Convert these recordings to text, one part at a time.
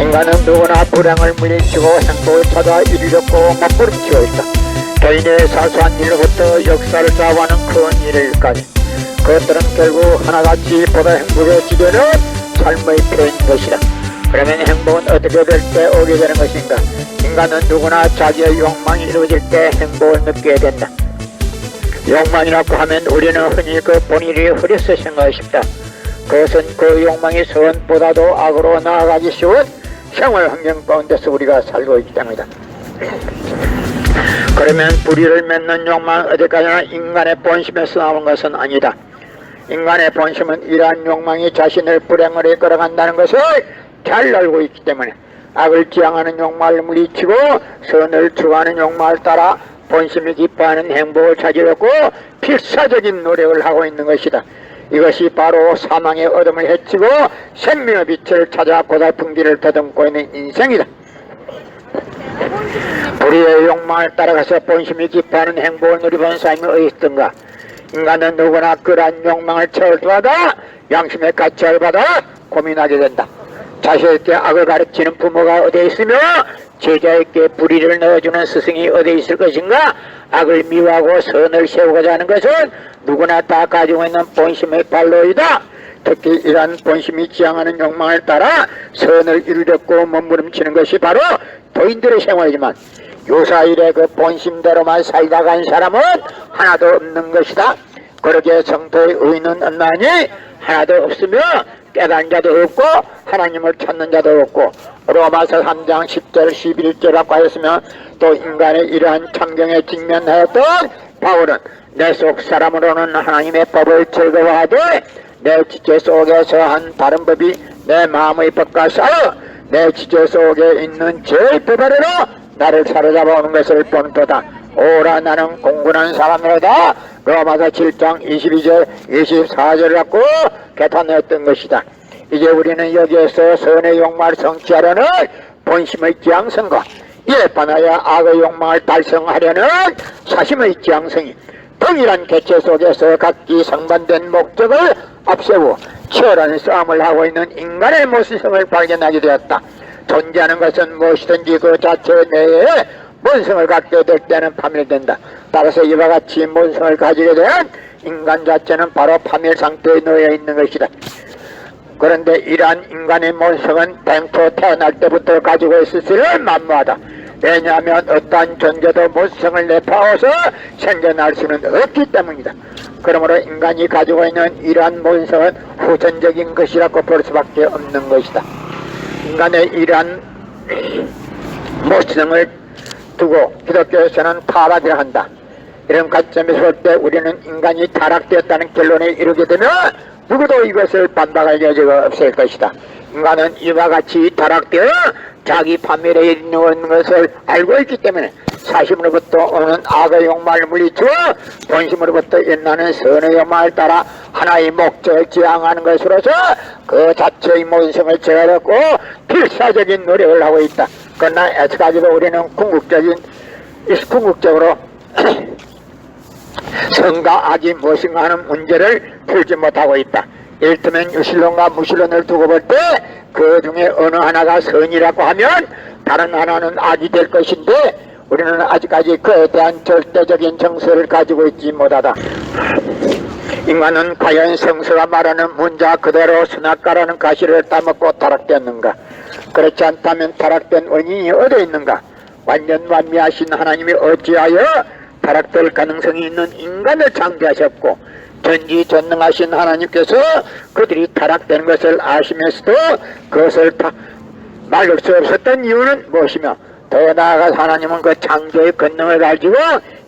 인간은 누구나 불행을 물리치고 행복을 찾아 이루려고 몸부림치고 있다. 개인의 사소한 일로부터 역사를 좌우하는 큰 일일까지 그것들은 결국 하나같이 보다 행복해지려는 삶의 표현인 것이다. 그러면 행복은 어떻게 될 때 오게 되는 것인가? 인간은 누구나 자기의 욕망이 이루어질 때 행복을 느끼게 된다. 욕망이라고 하면 우리는 흔히 그 본일이 흐려서 생각하고 싶다. 그것은 그 욕망이 선보다도 악으로 나아가기 쉬운 생활 환경 가운데서 우리가 살고 있기 때문이다. 그러면 불의를 맺는 욕망은 어디까지나 인간의 본심에서 나오는 것은 아니다. 인간의 본심은 이러한 욕망이 자신을 불행으로 이끌어간다는 것을 잘 알고 있기 때문에 악을 지향하는 욕망을 물리치고 선을 추구하는 욕망을 따라 본심이 기뻐하는 행복을 찾으려고 필사적인 노력을 하고 있는 것이다. 이것이 바로 사망의 어둠을 헤치고 생명의 빛을 찾아 고달픈 길을 더듬고 있는 인생이다. 불의의 욕망을 따라가서 본심이 기뻐하는 행복을 누리본 사람이 어디 있던가? 인간은 누구나 그러한 욕망을 철도하다 양심의 가치를 받아 고민하게 된다. 자식에게 악을 가르치는 부모가 어디에 있으며 제자에게 불의를 넣어주는 스승이 어디에 있을 것인가? 악을 미워하고 선을 세우고자 하는 것은 누구나 다 가지고 있는 본심의 발로이다. 특히 이러한 본심이 지향하는 욕망을 따라 선을 이루려고 몸부림치는 것이 바로 도인들의 생활이지만 요사일의 그 본심대로만 살다 간 사람은 하나도 없는 것이다. 그러기에 성도의 의는 없나니 하나도 없으며 깨달은 자도 없고 하나님을 찾는 자도 없고 로마서 3장 10절 11절이라고 하였으며 또 인간의 이러한 창경에 직면하였던 바울은 내 속 사람으로는 하나님의 법을 즐거워하되 내 지체 속에서 한 다른 법이 내 마음의 법과 싸워 내 지체 속에 있는 죄의 법 아래로 나를 사로잡아 오는 것을 본토다. 오라 나는 공군한 사람이로다. 로마서 7장 22절 24절을 갖고 개탄했던 것이다. 이제 우리는 여기에서 선의 욕망을 성취하려는 본심의 지향성과 이에 반하여 악의 욕망을 달성하려는 사심의 지향성이 동일한 개체 속에서 각기 상반된 목적을 앞세우고 치열한 싸움을 하고 있는 인간의 모습을 발견하게 되었다. 존재하는 것은 무엇이든지 그 자체 내에 본성을 갖게 될 때는 파멸된다. 따라서 이와 같이 본성을 가지게 된 인간 자체는 바로 파멸 상태에 놓여 있는 것이다. 그런데 이러한 인간의 본성은 뱅토 태어날 때부터 가지고 있을지를 만무하다. 왜냐하면 어떠한 존재도 본성을 내파워서 생겨날 수는 없기 때문이다. 그러므로 인간이 가지고 있는 이러한 본성은 후천적인 것이라고 볼 수밖에 없는 것이다. 인간의 이러한 모성을 두고 기독교에서는 타락이라 한다. 이런 관점에서 볼 때 우리는 인간이 타락되었다는 결론에 이르게 되면 누구도 이것을 반박할 여지가 없을 것이다. 인간은 이와 같이 타락되어 자기 파멸에 이르는 것을 알고 있기 때문에 사심으로부터 오는 악의 욕망을 물리치고 본심으로부터 일어나는 선의 욕망을 따라 하나의 목적을 지향하는 것으로서 그 자체의 본성을 제어하고 필사적인 노력을 하고 있다. 그러나 아직까지도 우리는 궁극적으로 선과 악이 무엇인가 하는 문제를 풀지 못하고 있다. 이를테면 유실론과 무실론을 두고 볼 때 그 중에 어느 하나가 선이라고 하면 다른 하나는 악이 될 것인데 우리는 아직까지 그에 대한 절대적인 정서를 가지고 있지 못하다. 인간은 과연 성서가 말하는 문자 그대로 선악과라는 가시를 따먹고 타락되었는가? 그렇지 않다면 타락된 원인이 어디에 있는가? 완전 완미하신 하나님이 어찌하여 타락될 가능성이 있는 인간을 창조하셨고 전지전능하신 하나님께서 그들이 타락되는 것을 아시면서도 그것을 막을 수 없었던 이유는 무엇이며 더 나아가 하나님은 그 창조의 권능을 가지고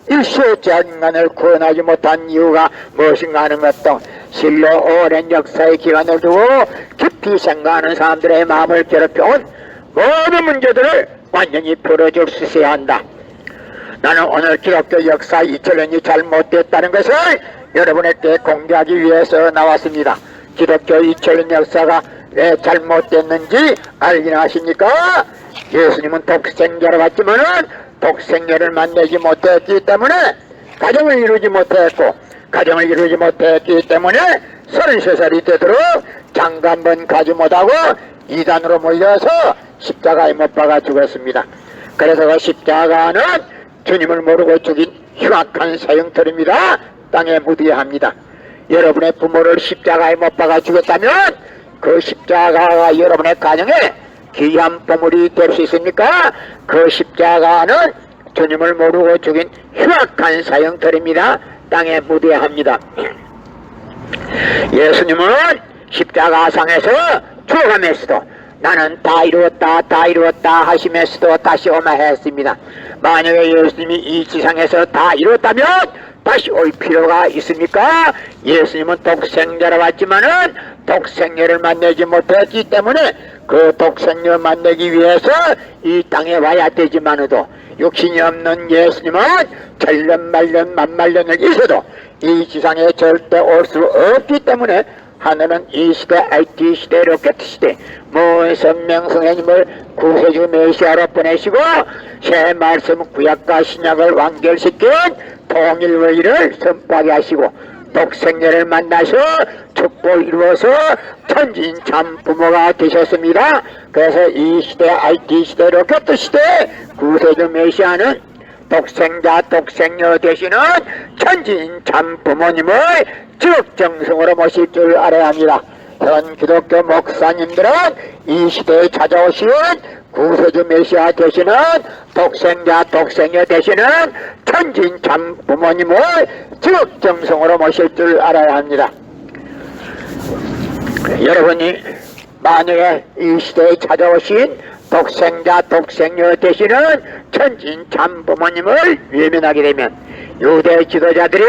일시에 제한 인간을 구원하지 못한 이유가 무엇인가 하는 것도 실로 오랜 역사의 기간을 두고 깊이 생각하는 사람들의 마음을 괴롭혀온 모든 문제들을 완전히 풀어줄 수 있어야 한다. 나는 오늘 기독교 역사 2000년이 잘못됐다는 것을 여러분에게 공개하기 위해서 나왔습니다. 기독교 2000년 역사가 왜 잘못됐는지 알긴 아십니까? 예수님은 독생자로 왔지만은 독생자를 만나지 못했기 때문에 가정을 이루지 못했고 가정을 이루지 못했기 때문에 33살이 되도록 장가 한번 가지 못하고 이단으로 몰려서 십자가에 못 박아 죽었습니다. 그래서 그 십자가는 주님을 모르고 죽인 흉악한 사형터입니다. 땅에 묻어야 합니다. 여러분의 부모를 십자가에 못 박아 죽였다면 그 십자가가 여러분의 가정에 귀한 보물이 될 수 있습니까? 그 십자가는 주님을 모르고 죽인 흉악한 사형터입니다. 땅에 묻어야 합니다. 예수님은 십자가상에서 죽어가면서도 나는 다 이루었다 하시면서도 다시 오마 했습니다. 만약에 예수님이 이 지상에서 다 이루었다면 다시 올 필요가 있습니까? 예수님은 독생자로 왔지만은 독생녀를 만나지 못했기 때문에 그 독생녀를 만나기 위해서 이 땅에 와야 되지만도 육신이 없는 예수님은 천년만년 만만년을 있어도 이 지상에 절대 올 수 없기 때문에 하늘은 이 시대 IT 시대 로켓 시대 성명성령님을 구세주 메시아로 보내시고 새 말씀 구약과 신약을 완결시킨 통일의를 선포하게 하시고 독생녀를 만나서 축복을 이루어서 천진 참 부모가 되셨습니다. 그래서 이 시대 IT 시대 로켓 시대 구세주 메시아는 독생자 독생녀 되시는 천진 참 부모님을 적정성으로 모실 줄 알아야 합니다. 현 기독교 목사님들은 이 시대에 찾아오신 구세주 메시아 되시는 독생자 독생녀 되시는 천진 참 부모님을 적정성으로 모실 줄 알아야 합니다. 여러분이 만약에 이 시대에 찾아오신 독생자 독생녀 되시는 천진 참 부모님을 외면하게 되면 유대 지도자들이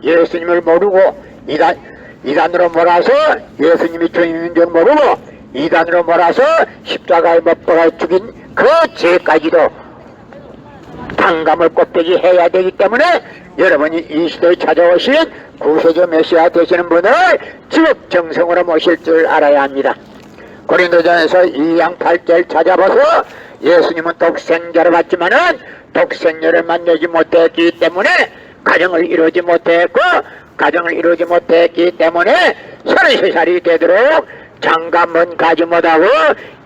예수님을 모르고 이단으로 몰아서 예수님이 주님인 줄 모르고 이단으로 몰아서 십자가에 못 박아 죽인 그 죄까지도 탕감을 곱되기 해야 되기 때문에 여러분이 이 시대에 찾아오신 구세주 메시아 되시는 분을 지극정성으로 모실 줄 알아야 합니다. 고린도전에서 2장 8절 찾아봐서 예수님은 독생자로 왔지만은 독생녀를 만나지 못했기 때문에 가정을 이루지 못했고 가정을 이루지 못했기 때문에 33살이 되도록 장가문 가지 못하고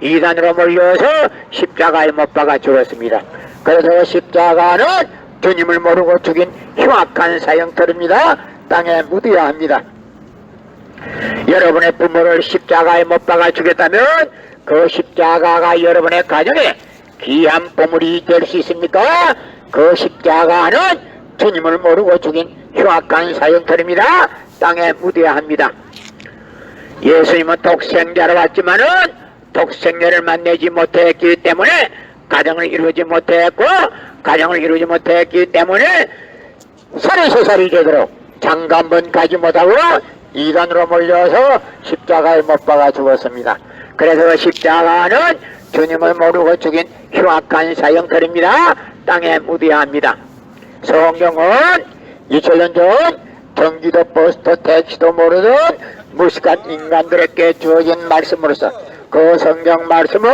이단으로 몰려서 십자가에 못 박아 죽었습니다. 그래서 십자가는 주님을 모르고 죽인 흉악한 사형터입니다. 땅에 묻어야 합니다. 여러분의 부모를 십자가에 못 박아 죽였다면 그 십자가가 여러분의 가정에 귀한 보물이 될 수 있습니까? 그 십자가는 주님을 모르고 죽인 흉악한 사형터입니다. 땅에 묻어야 합니다. 예수님은 독생자로 왔지만은 독생녀를 만나지 못했기 때문에 가정을 이루지 못했고 가정을 이루지 못했기 때문에 33살이 되도록 장가 한번 가지 못하고 이단으로 몰려서 십자가에 못 박아 죽었습니다. 그래서 십자가는 주님을 모르고 죽인 흉악한 사형터입니다. 땅에 묻어야 합니다. 성경은 2000년 전 경기도 버스도 택시도 모르던 무식한 인간들에게 주어진 말씀으로서 그 성경 말씀은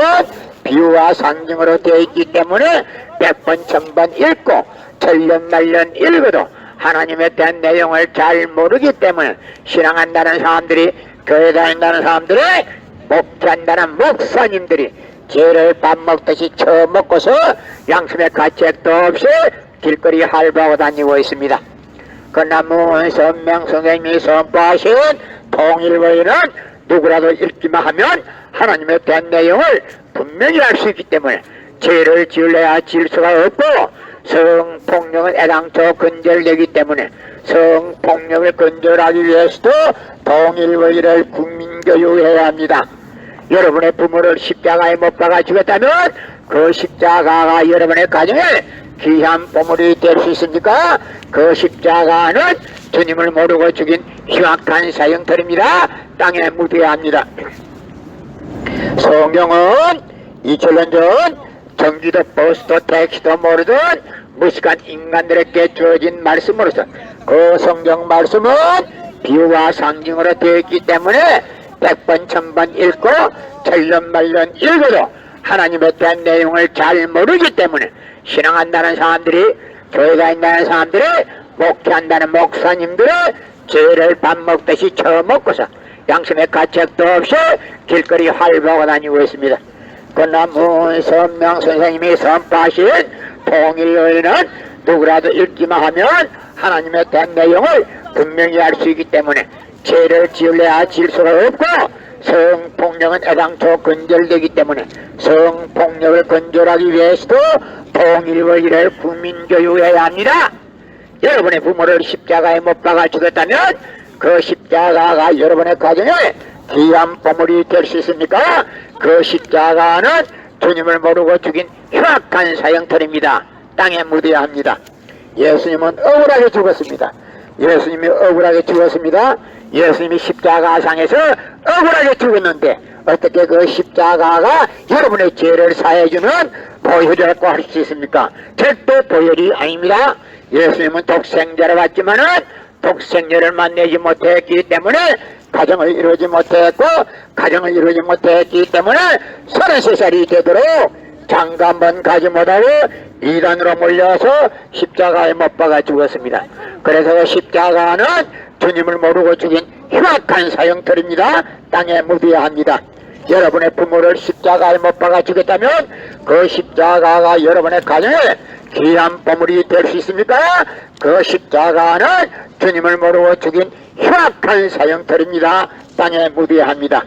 비유와 상징으로 되어 있기 때문에 100번 1000번 읽고 천년만년 읽어도 하나님에 대한 내용을 잘 모르기 때문에 신앙한다는 사람들이 교회 다닌다는 사람들이 목회한다는 목사님들이 죄를 밥 먹듯이 처먹고서 양심의 가책도 없이 길거리 할부하고 다니고 있습니다. 그러나 문선명 선생님이 선포하신 통일의는 누구라도 읽기만 하면 하나님에 대한 내용을 분명히 알 수 있기 때문에 죄를 지으려야 지을 수가 없고 성폭력은 애당초 근절되기 때문에 성폭력을 근절하기 위해서도 통일의를 국민교육해야 합니다. 여러분의 부모를 십자가에 못 박아 죽였다면 그 십자가가 여러분의 가정에 귀한 보물이 될 수 있습니까? 그 십자가는 주님을 모르고 죽인 흉악한 사형터입니다. 땅에 묻어야 합니다. 성경은 2000년 전 경기도 버스도 택시도 모르던 무식한 인간들에게 주어진 말씀으로서 그 성경 말씀은 비유와 상징으로 되어 있기 때문에 100번 1000번 읽고 천년만년 읽어도 하나님에 대한 내용을 잘 모르기 때문에 신앙한다는 사람들이 교회 다닌다는 사람들이 목회한다는 목사님들이 죄를 밥 먹듯이 처먹고서 양심의 가책도 없이 길거리 활보하고 다니고 있습니다. 그러나 문선명 선생님이 선포하신 통일의는 누구라도 읽기만 하면 하나님의 된 내용을 분명히 알 수 있기 때문에 죄를 지을래야 지을 수가 없고, 성폭력은 애당초 근절되기 때문에 성폭력을 근절하기 위해서도 통일의를 국민교육해야 합니다. 여러분의 부모를 십자가에 못 박아 죽였다면 그 십자가가 여러분의 가정에 귀한 보물이 될 수 있습니까? 그 십자가는 주님을 모르고 죽인 흉악한 사형터입니다. 땅에 묻어야 합니다. 예수님은 억울하게 죽었습니다. 예수님이 억울하게 죽었습니다. 예수님이 십자가상에서 억울하게 죽었는데 어떻게 그 십자가가 여러분의 죄를 사해주는 보혈이라고 할 수 있습니까? 절대 보혈이 아닙니다. 예수님은 독생자를 받지만은 독생자를 만나지 못했기 때문에 가정을 이루지 못했고, 가정을 이루지 못했기 때문에 33살이 되도록 장가 한번 가지 못하고 이단으로 몰려서 십자가에 못 박아 죽었습니다. 그래서 그 십자가는 주님을 모르고 죽인 흉악한 사형터입니다. 땅에 묻어야 합니다. 여러분의 부모를 십자가에 못 박아 죽였다면 그 십자가가 여러분의 가정에 귀한 보물이 될 수 있습니까? 그 십자가는 주님을 모르고 죽인 흉악한 사형터입니다. 땅에 묻어야 합니다.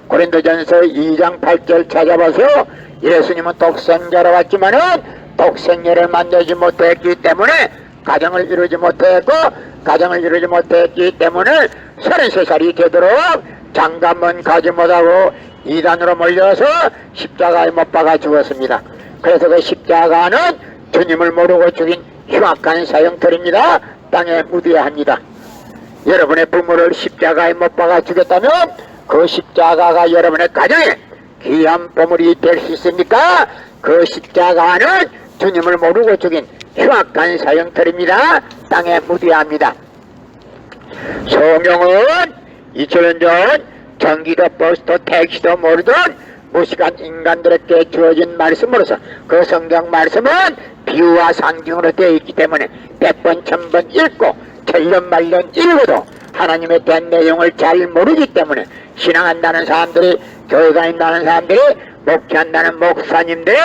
고린도전서 2장 8절 찾아봐서 예수님은 독생자로 왔지만은 독생자를 만나지 못했기 때문에 가정을 이루지 못했고, 가정을 이루지 못했기 때문에 33살이 되도록 장가만 가지 못하고 이단으로 몰려서 십자가에 못 박아 죽었습니다. 그래서 그 십자가는 주님을 모르고 죽인 흉악한 사형터입니다. 땅에 묻어야 합니다. 여러분의 부모를 십자가에 못 박아 죽였다면 그 십자가가 여러분의 가정에 귀한 보물이 될 수 있습니까? 그 십자가는 주님을 모르고 죽인 흉악한 사형터입니다. 땅에 묻어야 합니다. 성경은 2000년 전 전기도 버스도 택시도 모르던 무식한 인간들에게 주어진 말씀으로서 그 성경 말씀은 비유와 상징으로 되어 있기 때문에 100번 1000번 읽고 천년 말년 읽어도 하나님의 된 내용을 잘 모르기 때문에 신앙한다는 사람들이, 교회 다닌다는 사람들이, 목회한다는 목사님들이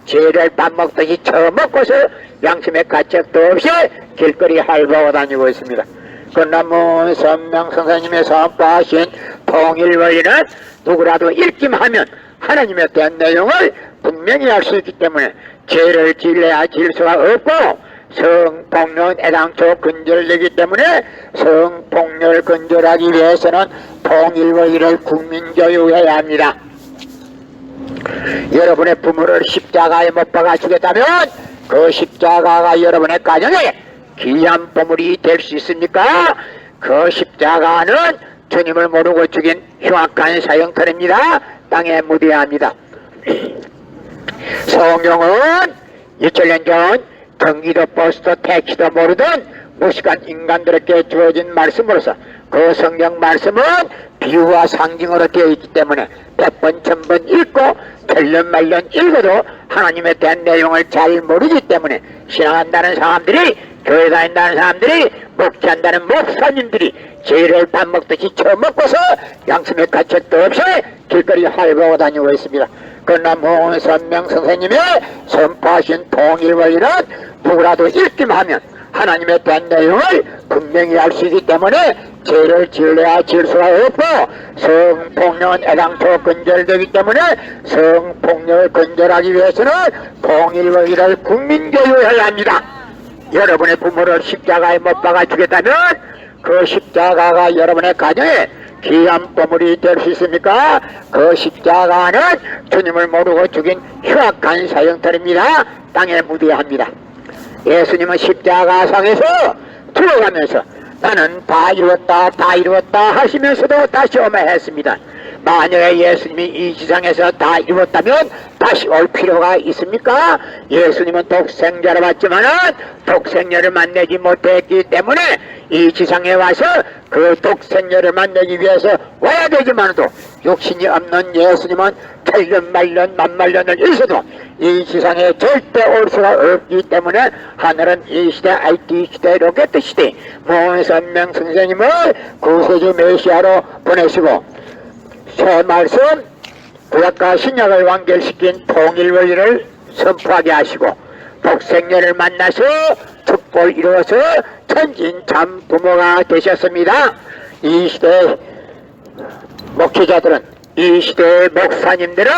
죄를 밥 먹듯이 처먹고서 양심의 가책도 없이 길거리 활보하고 다니고 있습니다. 그러나 문선명 선생님의 선포하신 통일원리는 누구라도 읽기만 하면 하나님의 대한 내용을 분명히 알 수 있기 때문에 죄를 지을래야 지을 수가 없고, 성폭력은 애당초 근절되기 때문에 성폭력을 근절하기 위해서는 통일원리를 국민교육해야 합니다. 여러분의 부모를 십자가에 못 박아 죽였다면 그 십자가가 여러분의 가정에 귀한 보물이 될 수 있습니까? 그 십자가는 주님을 모르고 죽인 흉악한 사형터입니다. 땅에 묻어야 합니다. 성경은 2000년 전 경기도 버스도 택시도 모르던 무식한 인간들에게 주어진 말씀으로서 그 성경 말씀은 비유와 상징으로 되어 있기 때문에 100번 1000번 읽고 천년 말년 읽어도 하나님에 대한 내용을 잘 모르기 때문에 신앙한다는 사람들이, 교회 다닌다는 사람들이, 목회한다는 목사님들이 죄를 밥 먹듯이 처먹고서 양심의 가책도 없이 길거리 활보하고 다니고 있습니다. 그러나 문선명 선생님의 선포하신 통일원리는 누구라도 읽기만 하면 하나님에 대한 내용을 분명히 알 수 있기 때문에 죄를 지을래야 지을 수가 없고, 성폭력은 애당초 근절되기 때문에 성폭력을 근절하기 위해서는 통일원리를 국민교육해야 합니다. 여러분의 부모를 십자가에 못 박아 죽였다면 그 십자가가 여러분의 가정에 귀한 보물이 될 수 있습니까? 그 십자가는 주님을 모르고 죽인 흉악한 사형터입니다. 땅에 묻어야 합니다. 예수님은 십자가상에서 들어가면서 나는 다 이루었다 다 이루었다 하시면서도 다시 오매 했습니다. 만약에 예수님이 이 지상에서 다 이루었다면 다시 올 필요가 있습니까? 예수님은 독생자를 받지만은 독생자를 만나지 못했기 때문에 이 지상에 와서 그 독생자를 만나기 위해서 와야 되지만도 육신이 없는 예수님은 천년 만년 만만년을 있어도 이 지상에 절대 올 수가 없기 때문에 하늘은 이 시대 IT 시대 로켓 시대 모선명 선생님을 구세주 메시아로 보내시고 새 말씀 구약과 신약을 완결시킨 통일원리를 선포하게 하시고 독생녀를 만나서 축복을 이루어서 천진참 부모가 되셨습니다. 이 시대 목회자들은, 이 시대의 목사님들은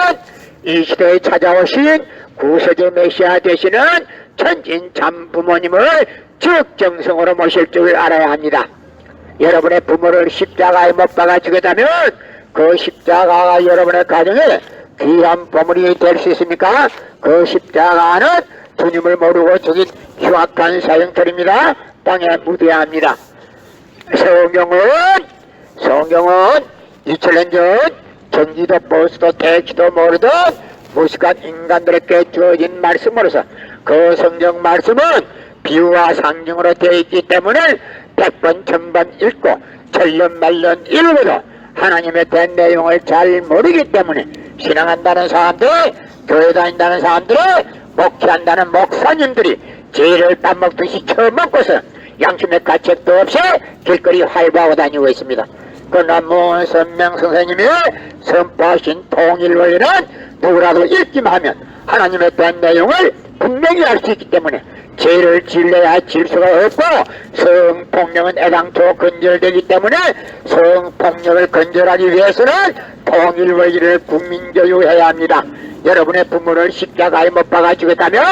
이 시대에 찾아오신 구세주 메시아 되시는 천진참 부모님을 적정성으로 모실 줄 알아야 합니다. 여러분의 부모를 십자가에 못 박아 죽였다면 그 십자가가 여러분의 가정에 귀한 보물이 될 수 있습니까? 그 십자가는 주님을 모르고 죽인 흉악한 사형틀입니다. 땅에 묻어야 합니다. 성경은 2000년 전 경기도 보수도 대치도 모르던 무식한 인간들에게 주어진 말씀으로서 그 성경 말씀은 비유와 상징으로 되어 있기 때문에 100번 1000번 읽고 천년 말년 읽어도 하나님의 된 내용을 잘 모르기 때문에 신앙한다는 사람들, 교회 다닌다는 사람들, 목회한다는 목사님들이 죄를 밥 먹듯이 처먹고서 양심의 가책도 없이 길거리 활보하고 다니고 있습니다. 그러나 모선명 선생님이 선포하신 통일원리는 누구라도 읽기만 하면 하나님의 된 내용을 분명히 알 수 있기 때문에 죄를 질러야 질 수가 없고 성폭력은 애당초 근절되기 때문에 성폭력을 근절하기 위해서는 통일원리를 국민교육해야 합니다. 여러분의 부모를 십자가에 못 박아 죽였다면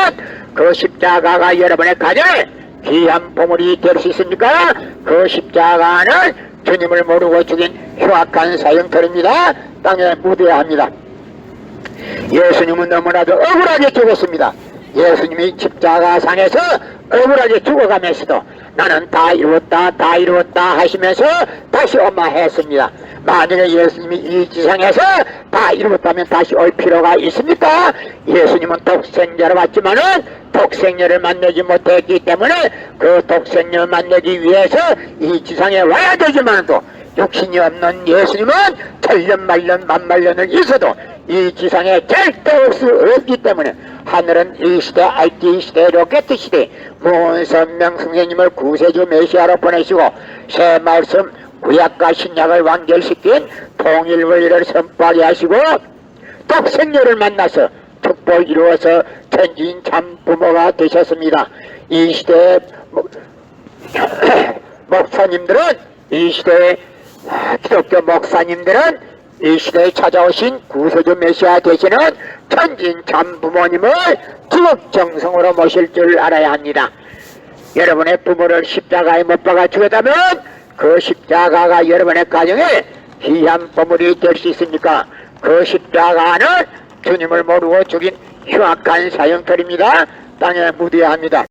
그 십자가가 여러분의 가정에 귀한 보물이 될 수 있습니까? 그 십자가는 주님을 모르고 죽인 흉악한 사형틀입니다. 땅에 묻어야 합니다. 예수님은 너무나도 억울하게 죽었습니다. 예수님이 십자가상에서 억울하게 죽어가면서도 나는 다 이루었다 하시면서 다시 엄마했습니다. 만약에 예수님이 이 지상에서 다 이루었다면 다시 올 필요가 있습니까? 예수님은 독생자로 왔지만은 독생녀를 만나지 못했기 때문에 그 독생녀를 만나기 위해서 이 지상에 와야 되지만도 육신이 없는 예수님은 천년 만년 만만년을 있어도 이 지상에 절대 올 수 없기 때문에 하늘은 이 시대 IT 시대 로켓 시대 모선명 선생님을 구세주 메시아로 보내시고 새 말씀 구약과 신약을 완결시킨 통일원리를 선포하게 하시고 독생녀를 만나서 축복을 이루어서 천진참 부모가 되셨습니다. 이 시대의 목사님들은, 이 시대의 기독교 목사님들은 이 시대에 찾아오신 구세주 메시아 되시는 천진참 부모님을 지극정성으로 모실 줄 알아야 합니다. 여러분의 부모를 십자가에 못 박아 죽였다면 그 십자가가 여러분의 가정에 귀한 보물이 될 수 있습니까? 그 십자가는 주님을 모르고 죽인 흉악한 사형틀입니다. 땅에 묻어야 합니다.